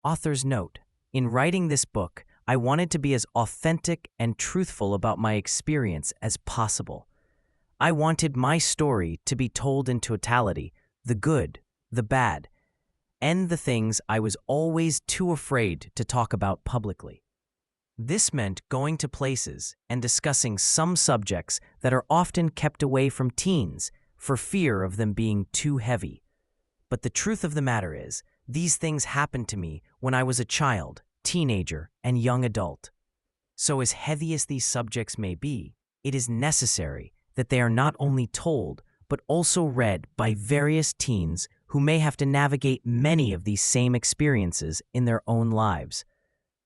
Author's note: in writing this book, I wanted to be as authentic and truthful about my experience as possible. I wanted my story to be told in totality, the good, the bad, and the things I was always too afraid to talk about publicly. This meant going to places and discussing some subjects that are often kept away from teens for fear of them being too heavy. But the truth of the matter is, these things happened to me when I was a child, teenager, and young adult. So as heavy as these subjects may be, it is necessary that they are not only told, but also read by various teens who may have to navigate many of these same experiences in their own lives.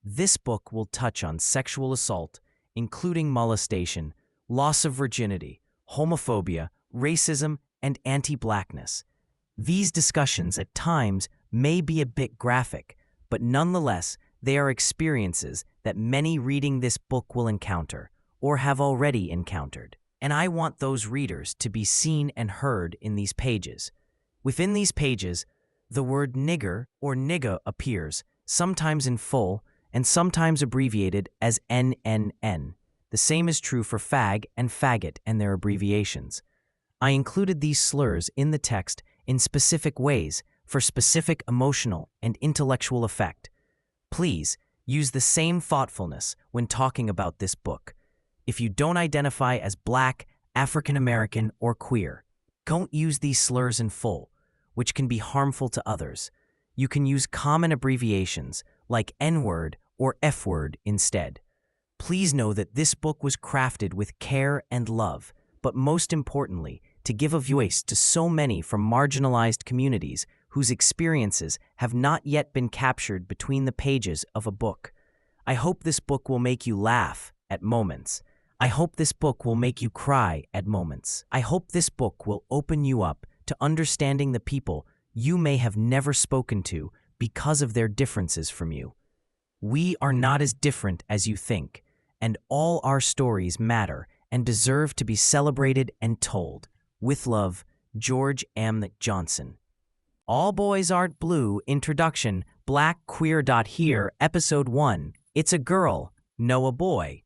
This book will touch on sexual assault, including molestation, loss of virginity, homophobia, racism, and anti-Blackness. These discussions at times may be a bit graphic, but nonetheless, they are experiences that many reading this book will encounter, or have already encountered. And I want those readers to be seen and heard in these pages. Within these pages, the word nigger or nigga appears, sometimes in full and sometimes abbreviated as NNN. The same is true for fag and faggot and their abbreviations. I included these slurs in the text in specific ways for specific emotional and intellectual effect. Please use the same thoughtfulness when talking about this book. If you don't identify as Black, African American, or queer, don't use these slurs in full, which can be harmful to others. You can use common abbreviations like N-word or F-word instead. Please know that this book was crafted with care and love, but most importantly, to give a voice to so many from marginalized communities whose experiences have not yet been captured between the pages of a book. I hope this book will make you laugh at moments. I hope this book will make you cry at moments. I hope this book will open you up to understanding the people you may have never spoken to because of their differences from you. We are not as different as you think, and all our stories matter and deserve to be celebrated and told. With love, George M. Johnson. All Boys Aren't Blue Introduction, Black Queer. Here, Episode 1. It's a Girl, No a Boy.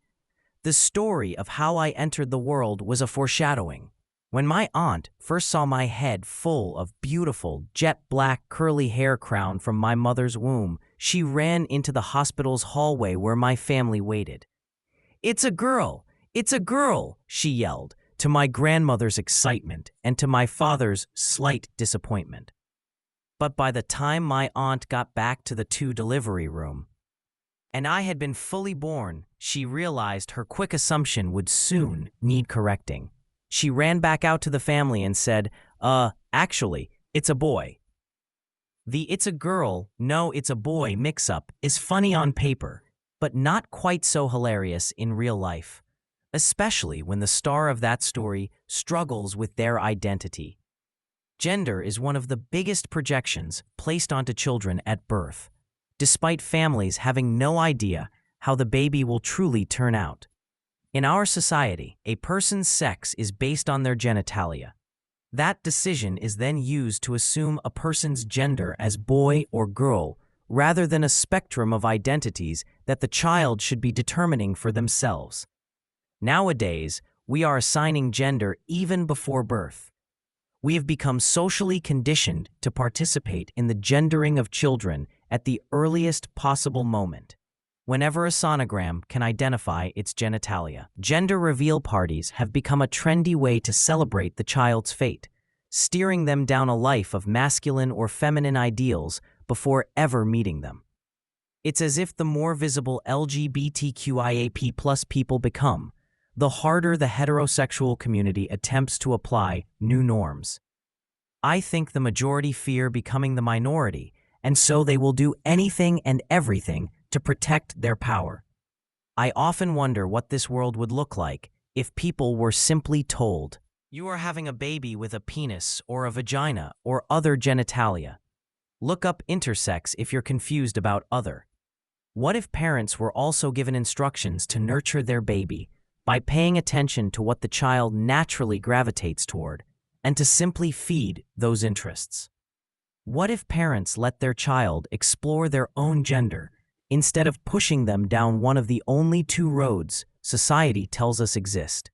The story of how I entered the world was a foreshadowing. When my aunt first saw my head full of beautiful, jet-black curly hair crown from my mother's womb, she ran into the hospital's hallway where my family waited. "It's a girl! It's a girl!" she yelled, to my grandmother's excitement and to my father's slight disappointment. But by the time my aunt got back to the delivery room, and I had been fully born, she realized her quick assumption would soon need correcting. She ran back out to the family and said, actually, it's a boy." The "it's a girl, no it's a boy" mix-up is funny on paper, but not quite so hilarious in real life, especially when the star of that story struggles with their identity. Gender is one of the biggest projections placed onto children at birth, despite families having no idea how the baby will truly turn out. In our society, a person's sex is based on their genitalia. That decision is then used to assume a person's gender as boy or girl, rather than a spectrum of identities that the child should be determining for themselves. Nowadays, we are assigning gender even before birth. We have become socially conditioned to participate in the gendering of children at the earliest possible moment, whenever a sonogram can identify its genitalia. Gender reveal parties have become a trendy way to celebrate the child's fate, steering them down a life of masculine or feminine ideals before ever meeting them. It's as if the more visible LGBTQIA+ people become, the harder the heterosexual community attempts to apply new norms. I think the majority fear becoming the minority, and so they will do anything and everything to protect their power. I often wonder what this world would look like if people were simply told, "You are having a baby with a penis or a vagina or other genitalia. Look up intersex if you're confused about other." What if parents were also given instructions to nurture their baby by paying attention to what the child naturally gravitates toward, and to simply feed those interests? What if parents let their child explore their own gender instead of pushing them down one of the only two roads society tells us exist?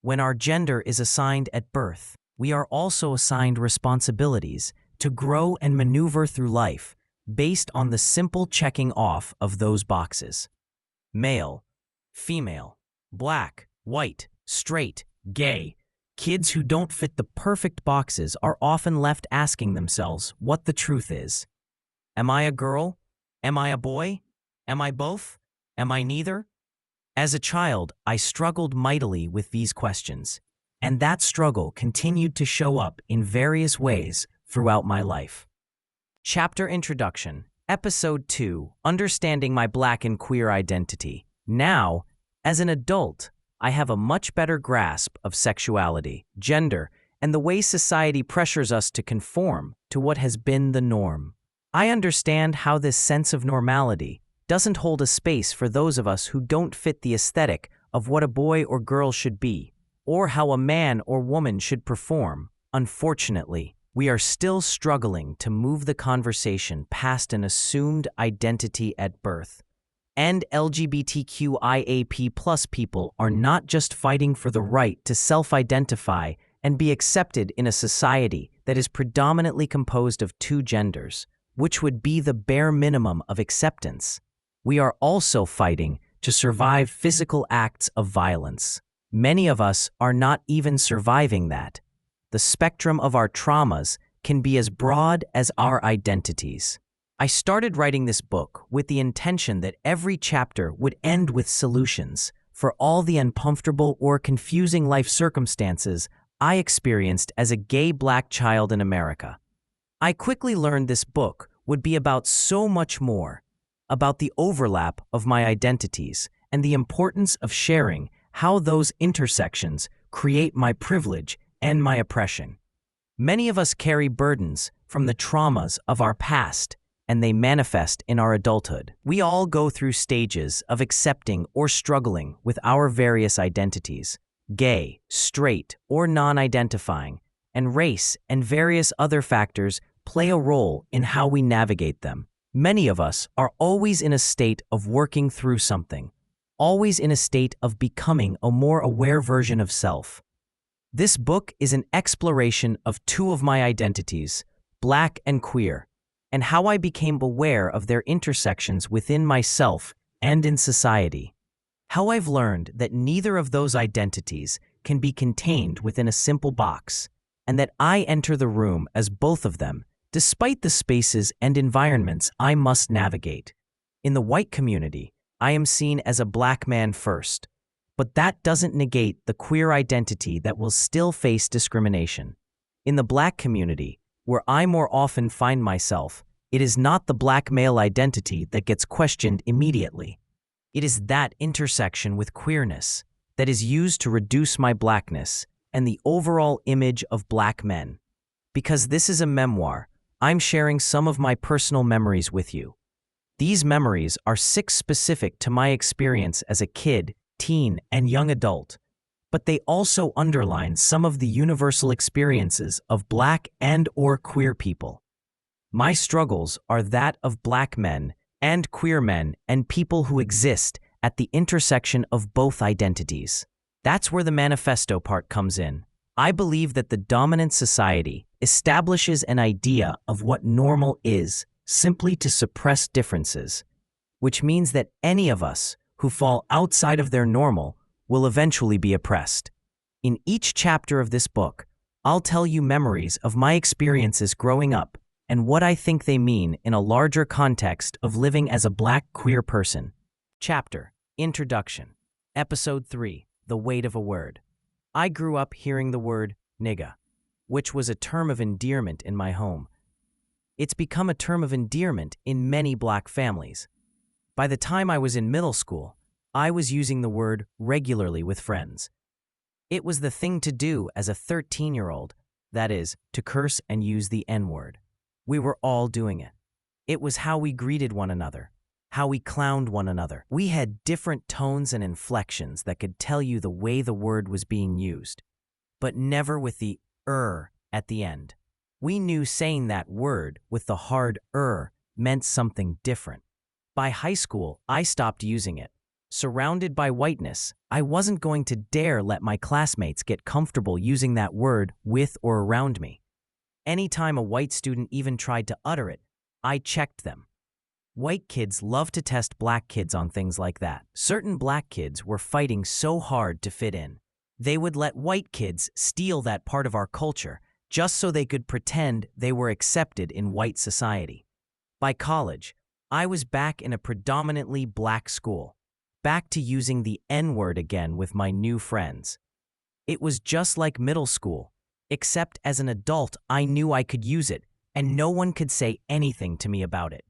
When our gender is assigned at birth, we are also assigned responsibilities to grow and maneuver through life based on the simple checking off of those boxes. Male, female, black, white, straight, gay. Kids who don't fit the perfect boxes are often left asking themselves what the truth is. Am I a girl? Am I a boy? Am I both? Am I neither? As a child, I struggled mightily with these questions, and that struggle continued to show up in various ways throughout my life. Chapter Introduction, Episode 2, Understanding My Black and Queer Identity. Now, as an adult, I have a much better grasp of sexuality, gender, and the way society pressures us to conform to what has been the norm. I understand how this sense of normality doesn't hold a space for those of us who don't fit the aesthetic of what a boy or girl should be, or how a man or woman should perform. Unfortunately, we are still struggling to move the conversation past an assumed identity at birth. And LGBTQIAP+ people are not just fighting for the right to self-identify and be accepted in a society that is predominantly composed of two genders, which would be the bare minimum of acceptance. We are also fighting to survive physical acts of violence. Many of us are not even surviving that. The spectrum of our traumas can be as broad as our identities. I started writing this book with the intention that every chapter would end with solutions for all the uncomfortable or confusing life circumstances I experienced as a gay Black child in America. I quickly learned this book would be about so much more, about the overlap of my identities and the importance of sharing how those intersections create my privilege and my oppression. Many of us carry burdens from the traumas of our past, and they manifest in our adulthood. We all go through stages of accepting or struggling with our various identities, gay, straight, or non-identifying, and race and various other factors play a role in how we navigate them. Many of us are always in a state of working through something, always in a state of becoming a more aware version of self. This book is an exploration of two of my identities, Black and queer, and how I became aware of their intersections within myself and in society. How I've learned that neither of those identities can be contained within a simple box, and that I enter the room as both of them, despite the spaces and environments I must navigate. In the white community, I am seen as a Black man first, but that doesn't negate the queer identity that will still face discrimination. In the Black community, where I more often find myself, it is not the Black male identity that gets questioned immediately. It is that intersection with queerness that is used to reduce my Blackness and the overall image of Black men. Because this is a memoir, I'm sharing some of my personal memories with you. These memories are specific to my experience as a kid, teen, and young adult, but they also underline some of the universal experiences of Black and/or queer people. My struggles are that of Black men and queer men and people who exist at the intersection of both identities. That's where the manifesto part comes in. I believe that the dominant society establishes an idea of what normal is simply to suppress differences, which means that any of us who fall outside of their normal will eventually be oppressed. In each chapter of this book, I'll tell you memories of my experiences growing up and what I think they mean in a larger context of living as a Black queer person. Chapter Introduction, Episode 3, The Weight of a Word. I grew up hearing the word nigga, which was a term of endearment in my home. It's become a term of endearment in many Black families. By the time I was in middle school, I was using the word regularly with friends. It was the thing to do as a 13-year-old, that is, to curse and use the N-word. We were all doing it. It was how we greeted one another, how we clowned one another. We had different tones and inflections that could tell you the way the word was being used, but never with the at the end. We knew saying that word with the hard meant something different. By high school, I stopped using it. Surrounded by whiteness, I wasn't going to dare let my classmates get comfortable using that word with or around me. Anytime a white student even tried to utter it, I checked them. White kids love to test black kids on things like that. Certain black kids were fighting so hard to fit in. They would let white kids steal that part of our culture just so they could pretend they were accepted in white society. By college, I was back in a predominantly black school, back to using the N-word again with my new friends. It was just like middle school, except as an adult I knew I could use it, and no one could say anything to me about it.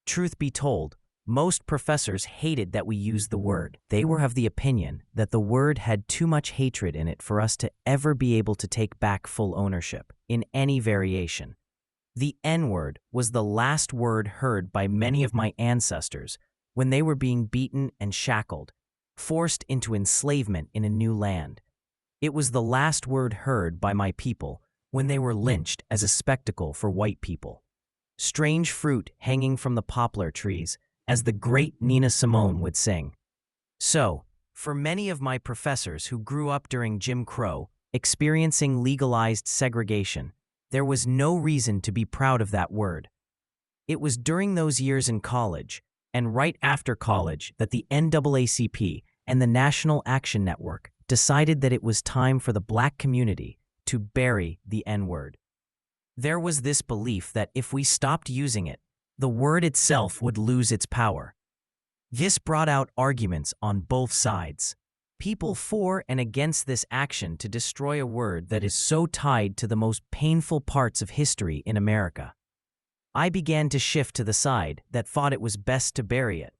Truth be told, most professors hated that we used the word. They were of the opinion that the word had too much hatred in it for us to ever be able to take back full ownership in any variation. The N-word was the last word heard by many of my ancestors when they were being beaten and shackled, forced into enslavement in a new land. It was the last word heard by my people when they were lynched as a spectacle for white people. Strange fruit hanging from the poplar trees, as the great Nina Simone would sing. So, for many of my professors who grew up during Jim Crow, experiencing legalized segregation, there was no reason to be proud of that word. It was during those years in college, and right after college, that the NAACP and the National Action Network decided that it was time for the black community to bury the N-word. There was this belief that if we stopped using it, the word itself would lose its power. This brought out arguments on both sides. People for and against this action to destroy a word that is so tied to the most painful parts of history in America. I began to shift to the side that thought it was best to bury it.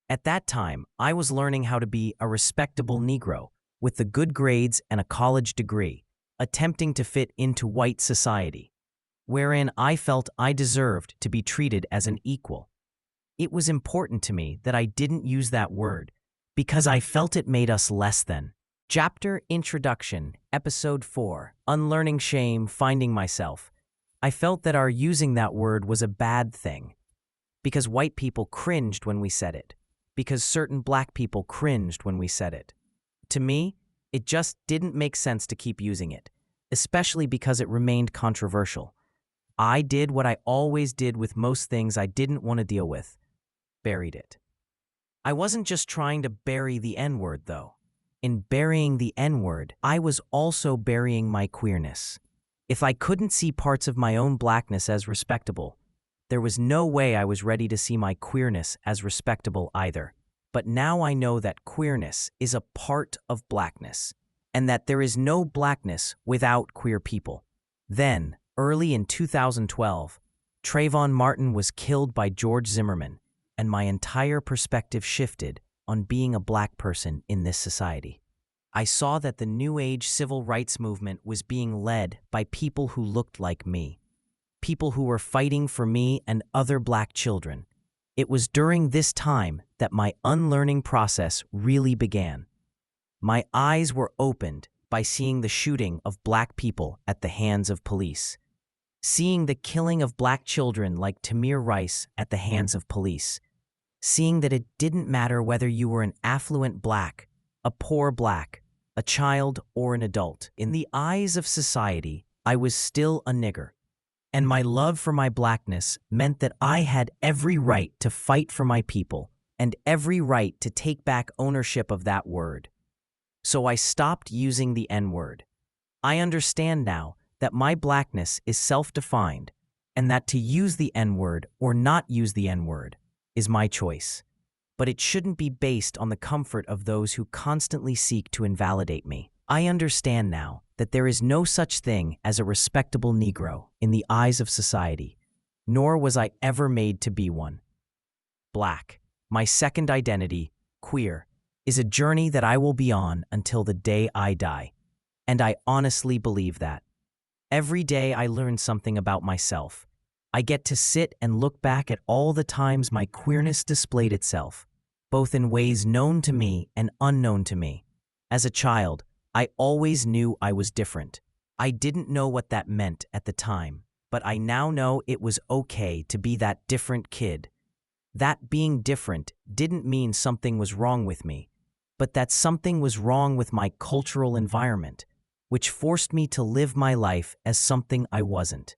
At that time, I was learning how to be a respectable Negro with the good grades and a college degree, attempting to fit into white society, wherein I felt I deserved to be treated as an equal. It was important to me that I didn't use that word, because I felt it made us less than. Chapter Introduction, Episode 4, Unlearning Shame, Finding Myself. I felt that our using that word was a bad thing, because white people cringed when we said it, because certain black people cringed when we said it. To me, it just didn't make sense to keep using it, especially because it remained controversial. I did what I always did with most things I didn't want to deal with. Buried it. I wasn't just trying to bury the N-word, though. In burying the N-word, I was also burying my queerness. If I couldn't see parts of my own blackness as respectable, there was no way I was ready to see my queerness as respectable either. But now I know that queerness is a part of blackness, and that there is no blackness without queer people. Then, early in 2012, Trayvon Martin was killed by George Zimmerman, and my entire perspective shifted on being a black person in this society. I saw that the New Age civil rights movement was being led by people who looked like me, people who were fighting for me and other black children. It was during this time that my unlearning process really began. My eyes were opened by seeing the shooting of black people at the hands of police, seeing the killing of black children like Tamir Rice at the hands of police, seeing that it didn't matter whether you were an affluent black, a poor black, a child, or an adult. In the eyes of society, I was still a nigger, and my love for my blackness meant that I had every right to fight for my people and every right to take back ownership of that word. So I stopped using the N-word. I understand now that my blackness is self-defined and that to use the N-word or not use the N-word is my choice. But it shouldn't be based on the comfort of those who constantly seek to invalidate me. I understand now that there is no such thing as a respectable Negro in the eyes of society, nor was I ever made to be one. Black, my second identity, queer, is a journey that I will be on until the day I die, and I honestly believe that. Every day I learn something about myself. I get to sit and look back at all the times my queerness displayed itself, both in ways known to me and unknown to me. As a child, I always knew I was different. I didn't know what that meant at the time, but I now know it was okay to be that different kid. That being different didn't mean something was wrong with me, but that something was wrong with my cultural environment, which forced me to live my life as something I wasn't.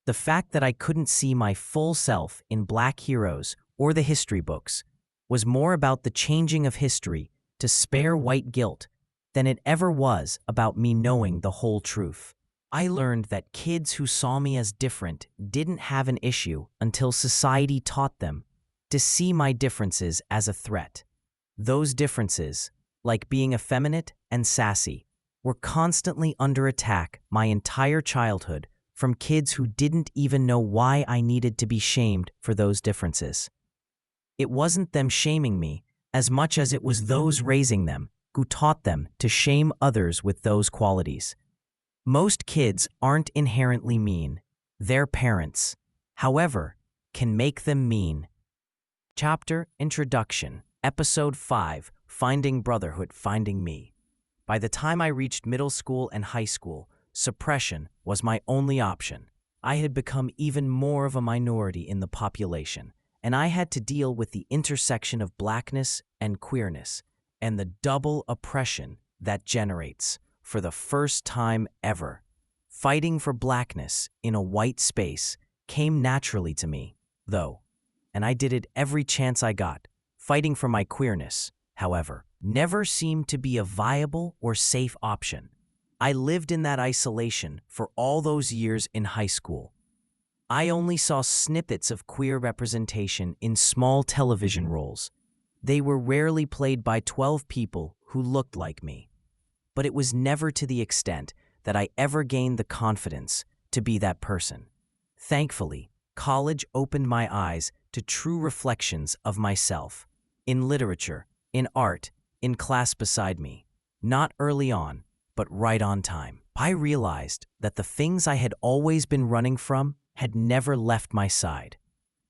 The fact that I couldn't see my full self in Black heroes or the history books was more about the changing of history to spare white guilt than it ever was about me knowing the whole truth. I learned that kids who saw me as different didn't have an issue until society taught them to see my differences as a threat. Those differences, like being effeminate and sassy, were constantly under attack my entire childhood from kids who didn't even know why I needed to be shamed for those differences. It wasn't them shaming me as much as it was those raising them who taught them to shame others with those qualities. Most kids aren't inherently mean. Their parents, however, can make them mean. Chapter Introduction, Episode 5, Finding Brotherhood, Finding Me. By the time I reached middle school and high school, suppression was my only option. I had become even more of a minority in the population, and I had to deal with the intersection of blackness and queerness, and the double oppression that generates. For the first time ever, fighting for blackness in a white space came naturally to me, though, and I did it every chance I got. Fighting for my queerness, however, never seemed to be a viable or safe option. I lived in that isolation for all those years in high school. I only saw snippets of queer representation in small television roles. They were rarely played by 12 people who looked like me. But it was never to the extent that I ever gained the confidence to be that person. Thankfully, college opened my eyes to true reflections of myself, in literature, in art, in class beside me. Not early on, but right on time. I realized that the things I had always been running from had never left my side.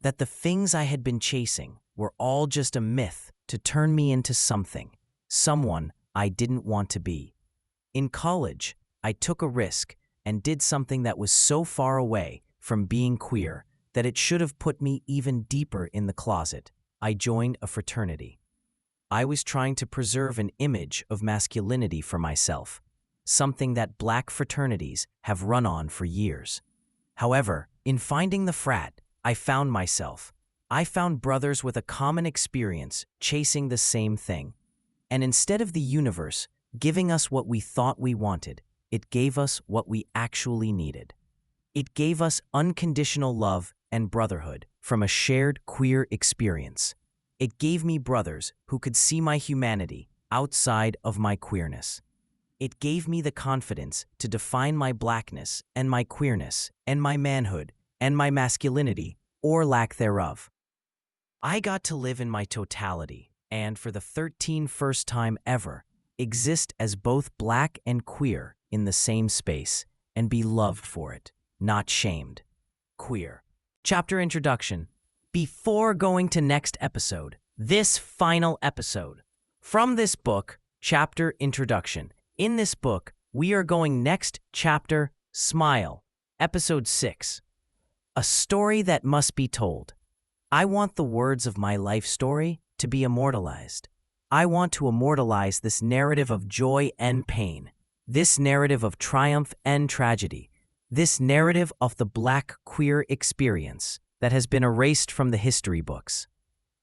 That the things I had been chasing were all just a myth to turn me into someone I didn't want to be. In college, I took a risk and did something that was so far away from being queer that it should have put me even deeper in the closet. I joined a fraternity. I was trying to preserve an image of masculinity for myself, something that Black fraternities have run on for years. However, in finding the frat, I found myself. I found brothers with a common experience chasing the same thing. And instead of the universe giving us what we thought we wanted, it gave us what we actually needed. It gave us unconditional love and brotherhood from a shared queer experience. It gave me brothers who could see my humanity outside of my queerness. It gave me the confidence to define my blackness and my queerness and my manhood and my masculinity or lack thereof. I got to live in my totality and, for the 13th time ever, exist as both Black and queer in the same space and be loved for it, not shamed. Queer. Chapter Introduction. Before going to next episode, this final episode. From this book, Chapter Introduction. In this book, we are going next chapter, Smile, Episode 6. A story that must be told. I want the words of my life story to be immortalized. I want to immortalize this narrative of joy and pain, this narrative of triumph and tragedy, this narrative of the Black queer experience that has been erased from the history books,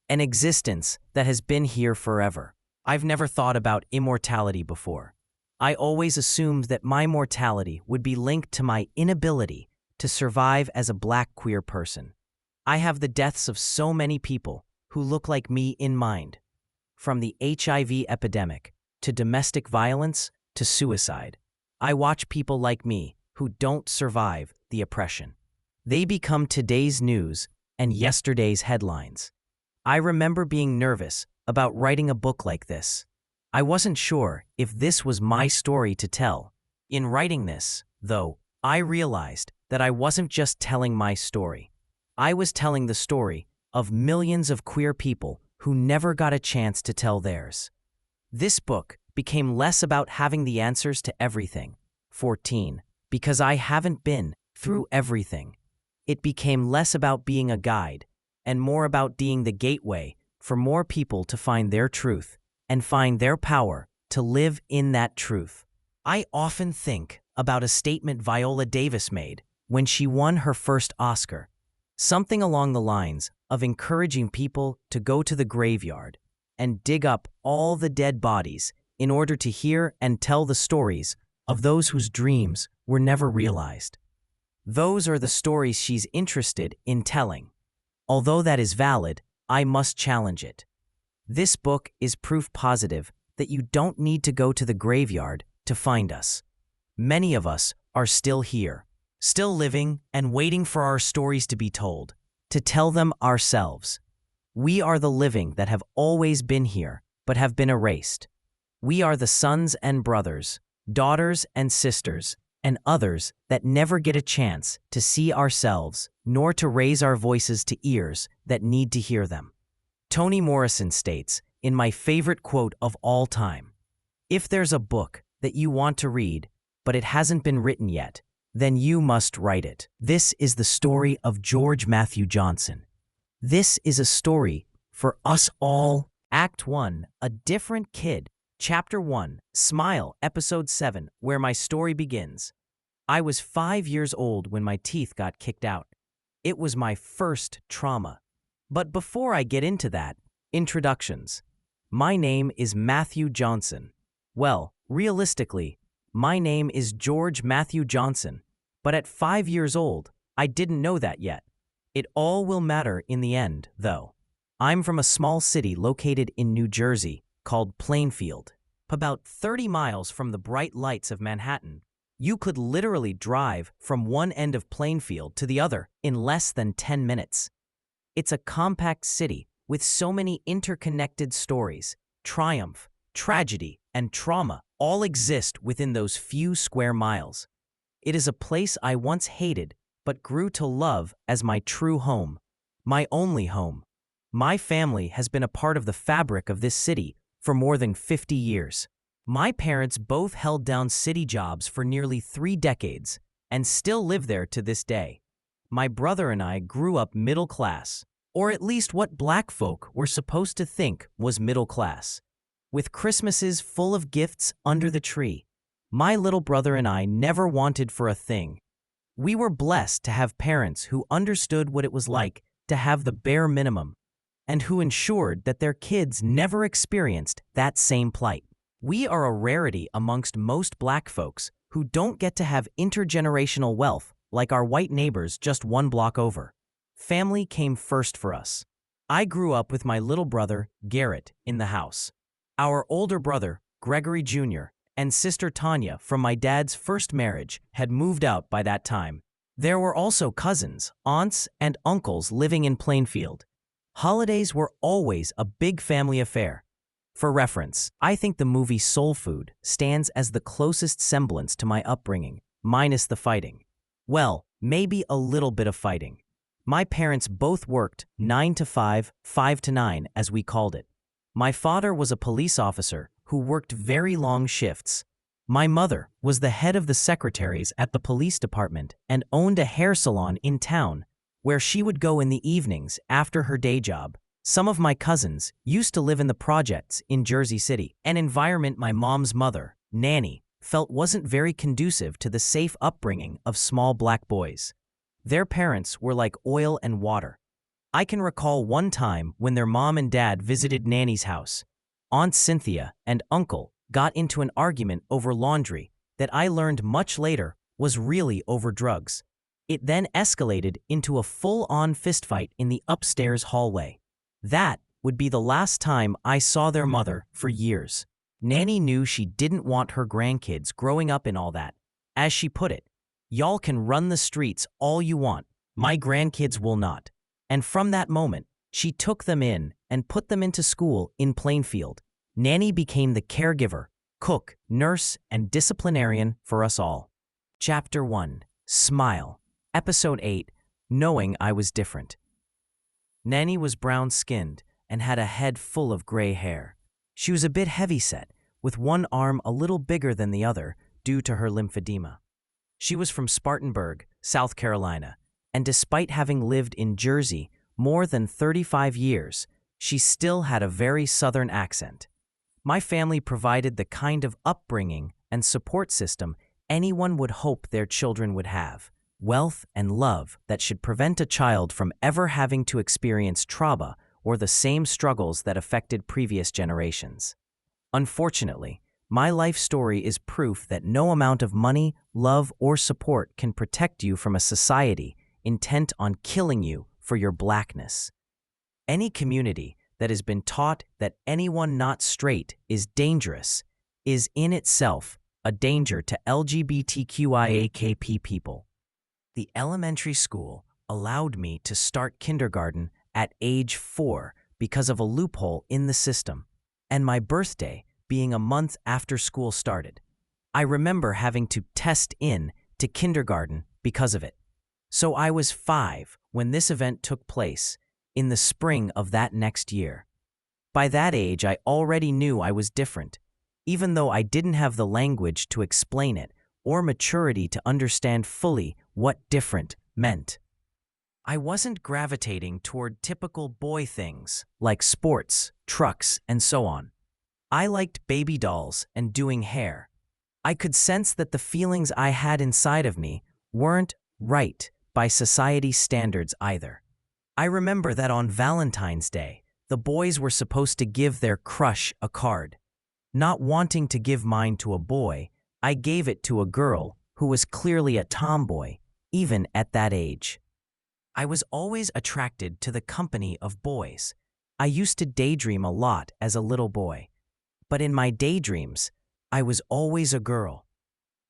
an existence that has been here forever. I've never thought about immortality before. I always assumed that my mortality would be linked to my inability to survive as a Black queer person. I have the deaths of so many people who look like me in mind. From the HIV epidemic, to domestic violence, to suicide. I watch people like me who don't survive the oppression. They become today's news and yesterday's headlines. I remember being nervous about writing a book like this. I wasn't sure if this was my story to tell. In writing this, though, I realized that I wasn't just telling my story. I was telling the story of millions of queer people who never got a chance to tell theirs. This book became less about having the answers to everything, 14, because I haven't been Through everything, it became less about being a guide and more about being the gateway for more people to find their truth and find their power to live in that truth. I often think about a statement Viola Davis made when she won her first Oscar, something along the lines of encouraging people to go to the graveyard and dig up all the dead bodies in order to hear and tell the stories of those whose dreams were never realized. Those are the stories she's interested in telling. Although that is valid, I must challenge it. This book is proof positive that you don't need to go to the graveyard to find us. Many of us are still here, still living and waiting for our stories to be told, to tell them ourselves. We are the living that have always been here, but have been erased. We are the sons and brothers, daughters and sisters, and others that never get a chance to see ourselves, nor to raise our voices to ears that need to hear them. Toni Morrison states, in my favorite quote of all time, "If there's a book that you want to read, but it hasn't been written yet, then you must write it." This is the story of George Matthew Johnson. This is a story for us all. Act 1, A Different Kid. Chapter 1, Smile, Episode 7, where my story begins. I was 5 years old when my teeth got kicked out. It was my first trauma. But before I get into that, introductions. My name is Matthew Johnson. Well, realistically, my name is George Matthew Johnson. But at 5 years old, I didn't know that yet. It all will matter in the end, though. I'm from a small city located in New Jersey called Plainfield. About 30 miles from the bright lights of Manhattan, you could literally drive from one end of Plainfield to the other in less than 10 minutes. It's a compact city with so many interconnected stories. Triumph, tragedy, and trauma all exist within those few square miles. It is a place I once hated but grew to love as my true home, my only home. My family has been a part of the fabric of this city for more than 50 years. My parents both held down city jobs for nearly 3 decades and still live there to this day. My brother and I grew up middle class, or at least what black folk were supposed to think was middle class, with Christmases full of gifts under the tree. My little brother and I never wanted for a thing. We were blessed to have parents who understood what it was like to have the bare minimum, and who ensured that their kids never experienced that same plight. We are a rarity amongst most black folks who don't get to have intergenerational wealth like our white neighbors just one block over. Family came first for us. I grew up with my little brother, Garrett, in the house. Our older brother, Gregory Jr., and sister Tanya from my dad's first marriage had moved out by that time. There were also cousins, aunts, and uncles living in Plainfield. Holidays were always a big family affair. For reference, I think the movie Soul Food stands as the closest semblance to my upbringing, minus the fighting. Well, maybe a little bit of fighting. My parents both worked 9 to 5, 5 to 9, as we called it. My father was a police officer who worked very long shifts. My mother was the head of the secretaries at the police department and owned a hair salon in town, where she would go in the evenings after her day job. Some of my cousins used to live in the projects in Jersey City, an environment my mom's mother, Nanny, felt wasn't very conducive to the safe upbringing of small black boys. Their parents were like oil and water. I can recall one time when their mom and dad visited Nanny's house. Aunt Cynthia and Uncle got into an argument over laundry that I learned much later was really over drugs. It then escalated into a full-on fistfight in the upstairs hallway. That would be the last time I saw their mother for years. Nanny knew she didn't want her grandkids growing up in all that. As she put it, "Y'all can run the streets all you want, my grandkids will not." And from that moment, she took them in and put them into school in Plainfield. Nanny became the caregiver, cook, nurse, and disciplinarian for us all. Chapter 1, Smile, Episode 8, Knowing I Was Different. Nanny was brown-skinned and had a head full of gray hair. She was a bit heavyset, with one arm a little bigger than the other due to her lymphedema. She was from Spartanburg, South Carolina, and despite having lived in Jersey more than 35 years, she still had a very Southern accent. My family provided the kind of upbringing and support system anyone would hope their children would have. Wealth and love that should prevent a child from ever having to experience trauma or the same struggles that affected previous generations. Unfortunately, my life story is proof that no amount of money, love, or support can protect you from a society intent on killing you for your blackness. Any community that has been taught that anyone not straight is dangerous is in itself a danger to LGBTQIAKP people. The elementary school allowed me to start kindergarten at age 4 because of a loophole in the system, and my birthday being a month after school started. I remember having to test in to kindergarten because of it. So I was 5 when this event took place, in the spring of that next year. By that age, I already knew I was different, even though I didn't have the language to explain it or maturity to understand fully what different meant. I wasn't gravitating toward typical boy things like sports, trucks, and so on. I liked baby dolls and doing hair. I could sense that the feelings I had inside of me weren't right by society's standards either. I remember that on Valentine's Day, the boys were supposed to give their crush a card. Not wanting to give mine to a boy, I gave it to a girl who was clearly a tomboy, even at that age. I was always attracted to the company of boys. I used to daydream a lot as a little boy. But in my daydreams, I was always a girl.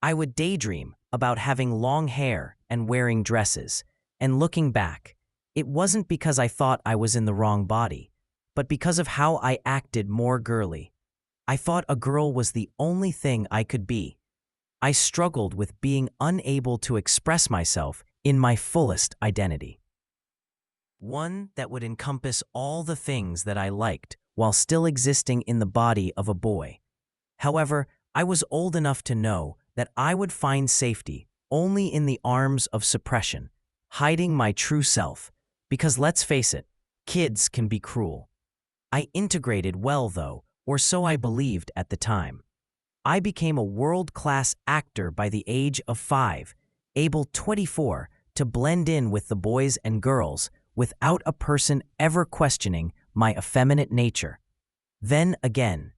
I would daydream about having long hair and wearing dresses, and looking back, it wasn't because I thought I was in the wrong body, but because of how I acted more girly. I thought a girl was the only thing I could be. I struggled with being unable to express myself in my fullest identity. One that would encompass all the things that I liked while still existing in the body of a boy. However, I was old enough to know that I would find safety only in the arms of suppression, hiding my true self, because let's face it, kids can be cruel. I integrated well though, or so I believed at the time. I became a world-class actor by the age of 5, able 24 to blend in with the boys and girls without a person ever questioning my effeminate nature. Then again,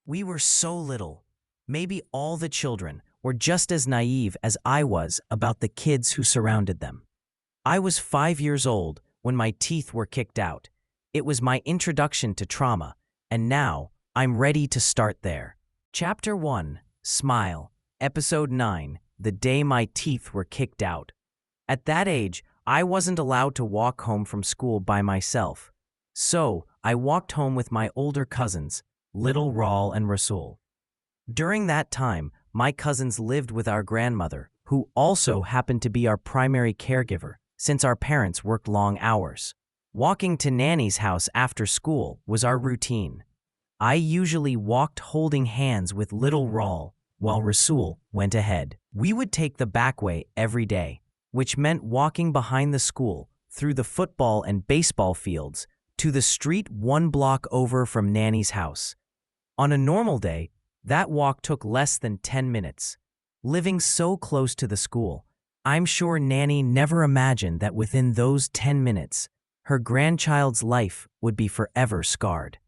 we were so little. Maybe all the children were just as naive as I was about the kids who surrounded them. I was 5 years old when my teeth were kicked out. It was my introduction to trauma, and now I'm ready to start there. Chapter 1, Smile, Episode 9, The Day My Teeth Were Kicked Out. At that age, I wasn't allowed to walk home from school by myself. So, I walked home with my older cousins, Little Raul and Rasul. During that time, my cousins lived with our grandmother, who also happened to be our primary caregiver, since our parents worked long hours. Walking to Nanny's house after school was our routine. I usually walked holding hands with Little Raul, while Rasul went ahead. We would take the back way every day, which meant walking behind the school, through the football and baseball fields, to the street 1 block over from Nanny's house. On a normal day, that walk took less than 10 minutes. Living so close to the school, I'm sure Nanny never imagined that within those 10 minutes, her grandchild's life would be forever scarred.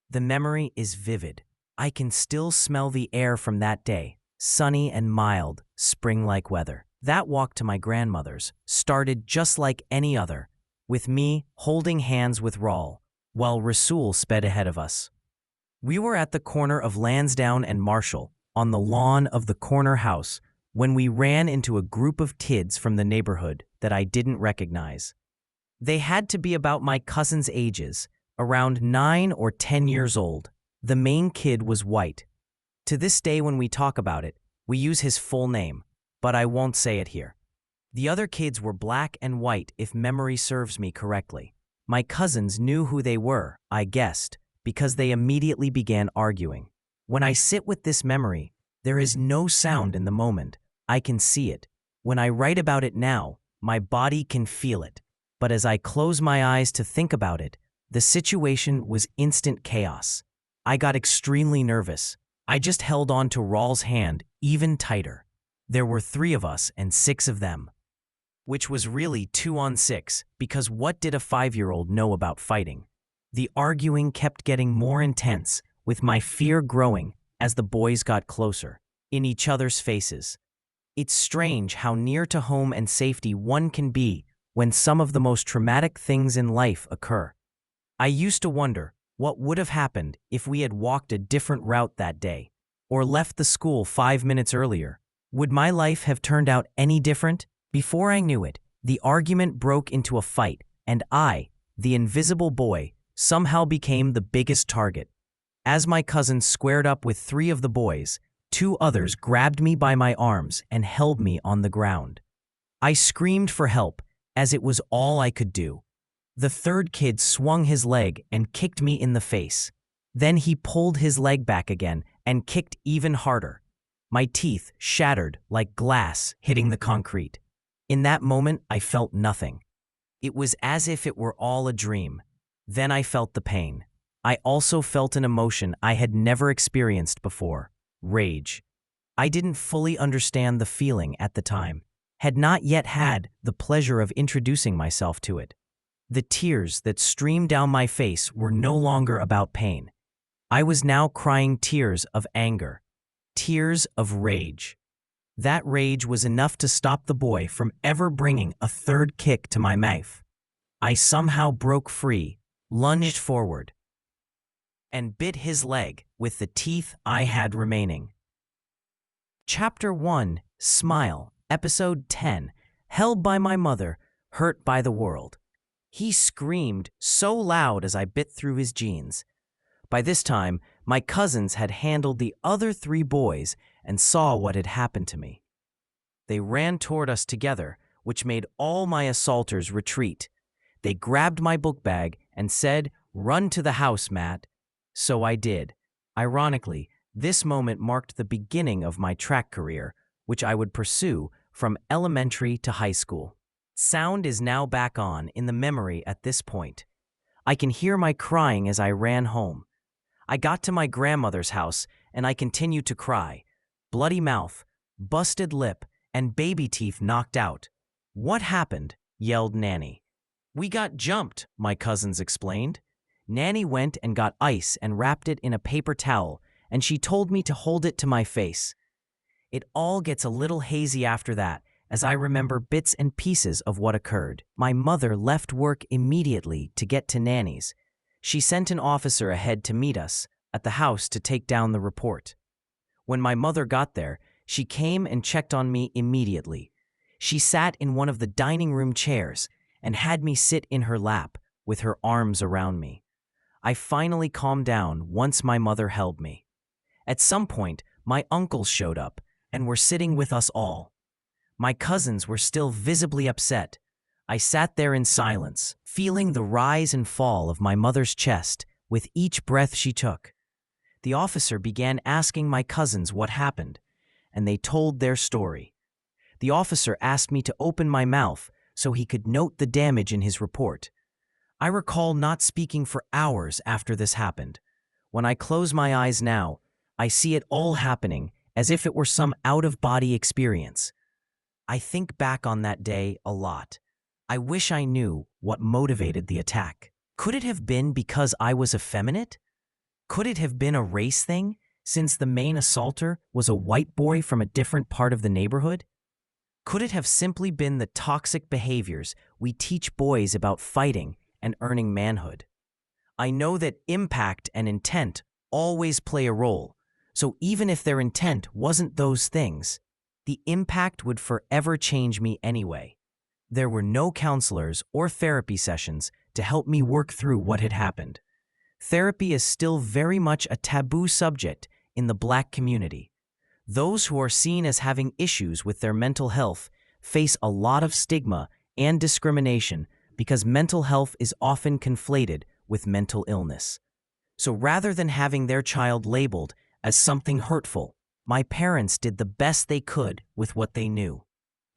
The memory is vivid. I can still smell the air from that day, sunny and mild, spring-like weather. That walk to my grandmother's started just like any other, with me holding hands with Raul, while Rasul sped ahead of us. We were at the corner of Lansdowne and Marshall, on the lawn of the corner house, when we ran into a group of kids from the neighborhood that I didn't recognize. They had to be about my cousins' ages, around 9 or 10 years old. The main kid was white. To this day when we talk about it, we use his full name, but I won't say it here. The other kids were black and white if memory serves me correctly. My cousins knew who they were, I guessed, because they immediately began arguing. When I sit with this memory, there is no sound in the moment, I can see it. When I write about it now, my body can feel it. But as I close my eyes to think about it, the situation was instant chaos. I got extremely nervous. I just held on to Rawls' hand even tighter. There were 3 of us and 6 of them, which was really 2 on 6, because what did a 5-year-old know about fighting? The arguing kept getting more intense, with my fear growing as the boys got closer, in each other's faces. It's strange how near to home and safety one can be when some of the most traumatic things in life occur. I used to wonder what would have happened if we had walked a different route that day, or left the school 5 minutes earlier. Would my life have turned out any different? Before I knew it, the argument broke into a fight, and I, the invisible boy, somehow became the biggest target. As my cousins squared up with 3 of the boys, 2 others grabbed me by my arms and held me on the ground. I screamed for help, as it was all I could do. The 3rd kid swung his leg and kicked me in the face. Then he pulled his leg back again and kicked even harder. My teeth shattered like glass hitting the concrete. In that moment, I felt nothing. It was as if it were all a dream. Then I felt the pain. I also felt an emotion I had never experienced before: rage. I didn't fully understand the feeling at the time, had not yet had the pleasure of introducing myself to it. The tears that streamed down my face were no longer about pain. I was now crying tears of anger, tears of rage. That rage was enough to stop the boy from ever bringing a 3rd kick to my mouth. I somehow broke free, lunged forward, and bit his leg with the teeth I had remaining. Chapter 1, Smile, Episode 10, Held by My Mother, Hurt by the World. He screamed so loud as I bit through his jeans. By this time, my cousins had handled the other 3 boys and saw what had happened to me. They ran toward us together, which made all my assaulters retreat. They grabbed my book bag and said, "Run to the house, Matt." So I did. Ironically, this moment marked the beginning of my track career, which I would pursue from elementary to high school. Sound is now back on in the memory at this point. I can hear my crying as I ran home. I got to my grandmother's house and I continued to cry. Bloody mouth, busted lip, and baby teeth knocked out. "What happened?" yelled Nanny. "We got jumped," my cousins explained. Nanny went and got ice and wrapped it in a paper towel, and she told me to hold it to my face. It all gets a little hazy after that, as I remember bits and pieces of what occurred. My mother left work immediately to get to Nanny's. She sent an officer ahead to meet us at the house to take down the report. When my mother got there, she came and checked on me immediately. She sat in one of the dining room chairs and had me sit in her lap with her arms around me. I finally calmed down once my mother held me. At some point, my uncles showed up and were sitting with us all. My cousins were still visibly upset. I sat there in silence, feeling the rise and fall of my mother's chest with each breath she took. The officer began asking my cousins what happened, and they told their story. The officer asked me to open my mouth so he could note the damage in his report. I recall not speaking for hours after this happened. When I close my eyes now, I see it all happening as if it were some out-of-body experience. I think back on that day a lot. I wish I knew what motivated the attack. Could it have been because I was effeminate? Could it have been a race thing, since the main assaulter was a white boy from a different part of the neighborhood? Could it have simply been the toxic behaviors we teach boys about fighting and earning manhood? I know that impact and intent always play a role, so even if their intent wasn't those things, the impact would forever change me anyway. There were no counselors or therapy sessions to help me work through what had happened. Therapy is still very much a taboo subject in the Black community. Those who are seen as having issues with their mental health face a lot of stigma and discrimination because mental health is often conflated with mental illness. So rather than having their child labeled as something hurtful, My parents did the best they could with what they knew.